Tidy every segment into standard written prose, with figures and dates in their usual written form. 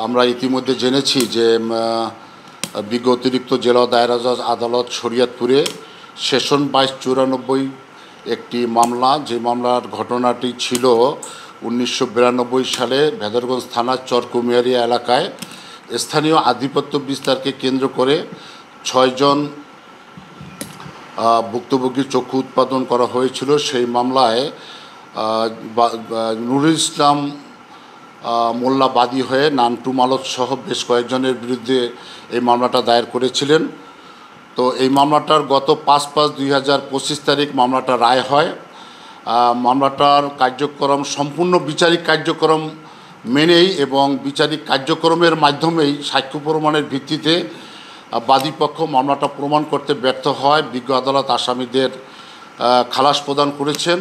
আমরা ইতিমধ্যে জেনেছি যে বিজ্ঞ অতিরিক্ত জেলা দায়রা জজ আদালত শরীয়তপুরে সেশন 2294 একটি মামলা, যে মামলার ঘটনাটি ছিল 1992 সালে ভেদরগঞ্জ থানার চরকুমিয়ারিয়া এলাকায় স্থানীয় আধিপত্য বিস্তারকে কেন্দ্র করে 6 জন ভুক্তভোগীর চক্ষু উৎপাদন করা হয়েছিল। সেই মামলায় নুরুল ইসলাম মোল্লা বাদী হয়ে নান্টু মালত সহ বেশ কয়েকজনের বিরুদ্ধে এই মামলাটা দায়ের করেছিলেন। তো এই মামলাটার গত 5/5/2025 তারিখ মামলাটা রায় হয়। মামলাটার কার্যক্রম সম্পূর্ণ বিচারিক কার্যক্রম মেনেই এবং বিচারিক কার্যক্রমের মাধ্যমেই সাক্ষ্য প্রমাণের ভিত্তিতে বাদীপক্ষ মামলাটা প্রমাণ করতে ব্যর্থ হয়। বিজ্ঞ আদালত আসামিদের খালাস প্রদান করেছেন।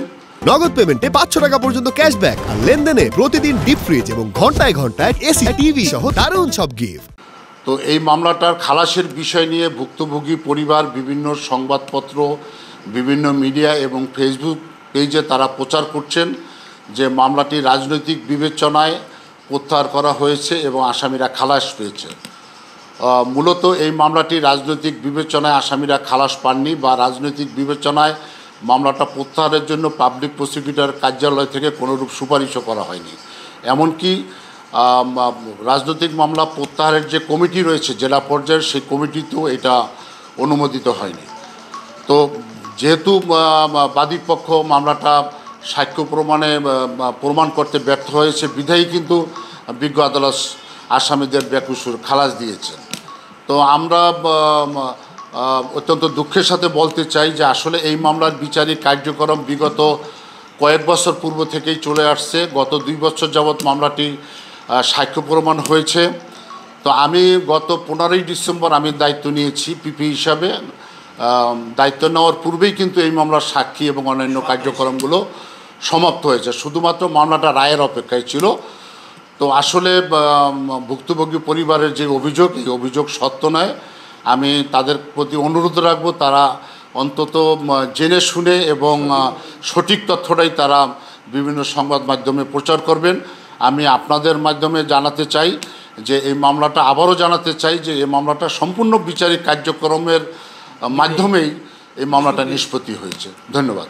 নগদ পেমেন্টে 500 টাকা পর্যন্ত ক্যাশব্যাক আর লেনদেনে প্রতিদিন ডিপ ফ্রিজ এবং ঘন্টায় ঘন্টায় এসি টিভি সহ দারুণ সব গিফট। তো এই মামলাটার খালাসের বিষয় নিয়ে ভুক্তভোগী পরিবার বিভিন্ন সংবাদপত্র, বিভিন্ন মিডিয়া এবং ফেসবুক পেজে তারা প্রচার করছেন যে মামলাটি রাজনৈতিক বিবেচনায় প্রত্যাহার করা হয়েছে এবং আসামিরা খালাস পেয়েছে। মূলত এই মামলাটি রাজনৈতিক বিবেচনায় আসামিরা খালাস পাননি বা রাজনৈতিক বিবেচনায় মামলাটা প্রত্যাহারের জন্য পাবলিক প্রসিকিউটর কার্যালয় থেকে কোনোরূপ সুপারিশও করা হয়নি। এমনকি রাজনৈতিক মামলা প্রত্যাহারের যে কমিটি রয়েছে জেলা পর্যায়ের, সেই কমিটিতেও এটা অনুমোদিত হয়নি। তো যেহেতু বাদীপক্ষ মামলাটা সাক্ষ্য প্রমাণ করতে ব্যর্থ হয়েছে, বিধায়ী কিন্তু বিজ্ঞ আদালত আসামিদের বেকসুর খালাস দিয়েছেন। তো আমরা অত্যন্ত দুঃখের সাথে বলতে চাই যে আসলে এই মামলার বিচারিক কার্যক্রম বিগত কয়েক বছর পূর্ব থেকেই চলে আসছে। গত 2 বছর যাবৎ মামলাটি সাক্ষ্য প্রমাণ হয়েছে। তো আমি গত 15ই ডিসেম্বর আমি দায়িত্ব নিয়েছি পিপি হিসাবে। দায়িত্ব নেওয়ার পূর্বেই কিন্তু এই মামলার সাক্ষী এবং অন্যান্য কার্যক্রমগুলো সমাপ্ত হয়েছে, শুধুমাত্র মামলাটা রায়ের অপেক্ষায় ছিল। তো আসলে ভুক্তভোগী পরিবারের যে অভিযোগ, এই অভিযোগ সত্য নয়। আমি তাদের প্রতি অনুরোধ রাখবো তারা অন্তত জেনে শুনে এবং সঠিক তথ্যটাই তারা বিভিন্ন সংবাদ মাধ্যমে প্রচার করবেন। আমি আপনাদের মাধ্যমে জানাতে চাই যে এই মামলাটা আবারও জানাতে চাই যে এই মামলাটা সম্পূর্ণ বিচারিক কার্যক্রমের মাধ্যমেই এই মামলাটা নিষ্পত্তি হয়েছে। ধন্যবাদ।